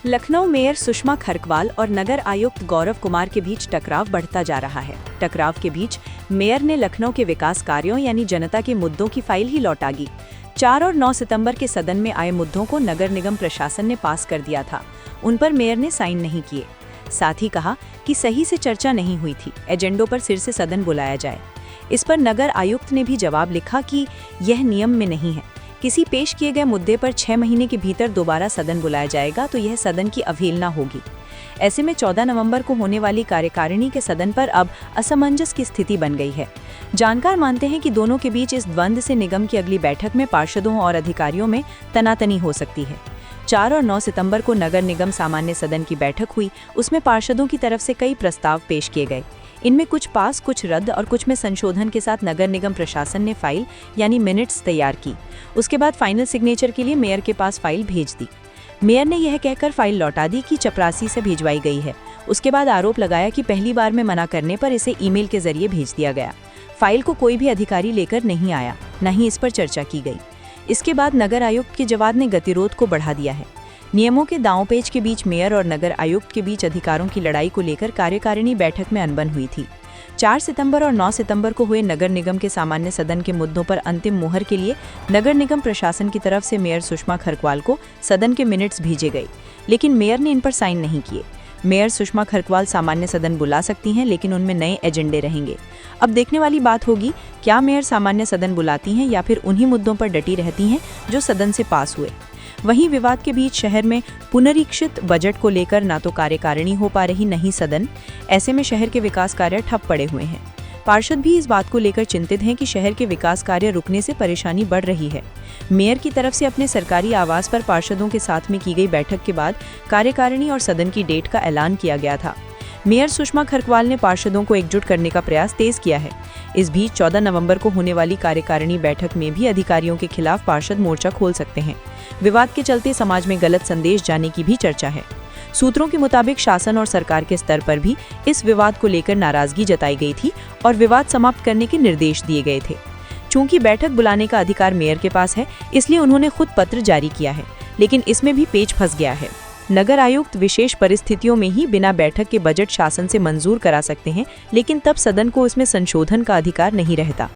Lucknow mayor Sushma Kharakwal और नगर आयुक्त गौरव कुमार के बीच टकराव बढ़ता जा रहा है। टकराव के बीच मेयर ने लखनऊ के विकास कार्यों यानी जनता के मुद्दों की फाइल ही लौटा दी। 4 और 9 सितंबर के सदन में आए मुद्दों को नगर निगम प्रशासन ने पास कर दिया था। उन पर मेयर ने साइन नहीं किए। साथ ही कहा कि सही से चर्चा नहीं हुई थी, एजेंडों पर फिर से सदन बुलाया जाए। इस पर नगर आयुक्त ने भी जवाब लिखा कि यह नियम में नहीं है। किसी पेश किए गए मुद्दे पर 6 महीने के भीतर दोबारा सदन बुलाया जाएगा तो यह सदन की अवहेलना होगी। ऐसे में 14 नवंबर को होने वाली कार्यकारिणी के सदन पर अब असमंजस की स्थिति बन गई है। जानकार मानते हैं कि दोनों के बीच इस द्वंद्व से निगम की अगली बैठक में पार्षदों और अधिकारियों में तनातनी हो सकती है। 4 और 9 सितंबर को नगर निगम सामान्य सदन की बैठक हुई। उसमें पार्षदों की तरफ से कई प्रस्ताव पेश किए गए। इनमें कुछ पास, कुछ रद्द और कुछ में संशोधन के साथ नगर निगम प्रशासन ने फाइल यानी मिनट्स तैयार की। उसके बाद फाइनल सिग्नेचर के लिए मेयर के पास फाइल भेज दी। मेयर ने यह कहकर फाइल लौटा दी कि चपरासी से भिजवाई गई है। उसके बाद आरोप लगाया कि पहली बार में मना करने पर इसे ईमेल के जरिए भेज दिया गया। फाइल को कोई भी अधिकारी लेकर नहीं आया, न ही इस पर चर्चा की गई। इसके बाद नगर आयुक्त के जवाब ने गतिरोध को बढ़ा दिया है। नियमों के दांवपेच के बीच मेयर और नगर आयुक्त के बीच अधिकारों की लड़ाई को लेकर कार्यकारिणी बैठक में अनबन हुई थी। 4 सितंबर और 9 सितंबर को हुए नगर निगम के सामान्य सदन के मुद्दों पर अंतिम मुहर के लिए नगर निगम प्रशासन की तरफ से मेयर सुषमा खरकवाल को सदन के मिनट्स भेजे गए, लेकिन मेयर ने इन पर साइन नहीं किए। मेयर सुषमा खरकवाल सामान्य सदन बुला सकती हैं, लेकिन उनमें नए एजेंडे रहेंगे। अब देखने वाली बात होगी, क्या मेयर सामान्य सदन बुलाती हैं या फिर उन्हीं मुद्दों पर डटी रहती हैं जो सदन से पास हुए। वहीं विवाद के बीच शहर में पुनरीक्षित बजट को लेकर ना तो कार्यकारिणी हो पा रही, न ही सदन। ऐसे में शहर के विकास कार्य ठप पड़े हुए हैं। पार्षद भी इस बात को लेकर चिंतित हैं कि शहर के विकास कार्य रुकने से परेशानी बढ़ रही है। मेयर की तरफ से अपने सरकारी आवास पर पार्षदों के साथ में की गई बैठक के बाद कार्यकारिणी और सदन की डेट का ऐलान किया गया था। मेयर सुषमा खरकवाल ने पार्षदों को एकजुट करने का प्रयास तेज किया है। इस बीच 14 नवंबर को होने वाली कार्यकारिणी बैठक में भी अधिकारियों के खिलाफ पार्षद मोर्चा खोल सकते हैं। विवाद के चलते समाज में गलत संदेश जाने की भी चर्चा है। सूत्रों के मुताबिक शासन और सरकार के स्तर पर भी इस विवाद को लेकर नाराजगी जताई गई थी और विवाद समाप्त करने के निर्देश दिए गए थे। चूंकि बैठक बुलाने का अधिकार मेयर के पास है, इसलिए उन्होंने खुद पत्र जारी किया है, लेकिन इसमें भी पेच फंस गया है। नगर आयुक्त विशेष परिस्थितियों में ही बिना बैठक के बजट शासन से मंजूर करा सकते हैं, लेकिन तब सदन को इसमें संशोधन का अधिकार नहीं रहता।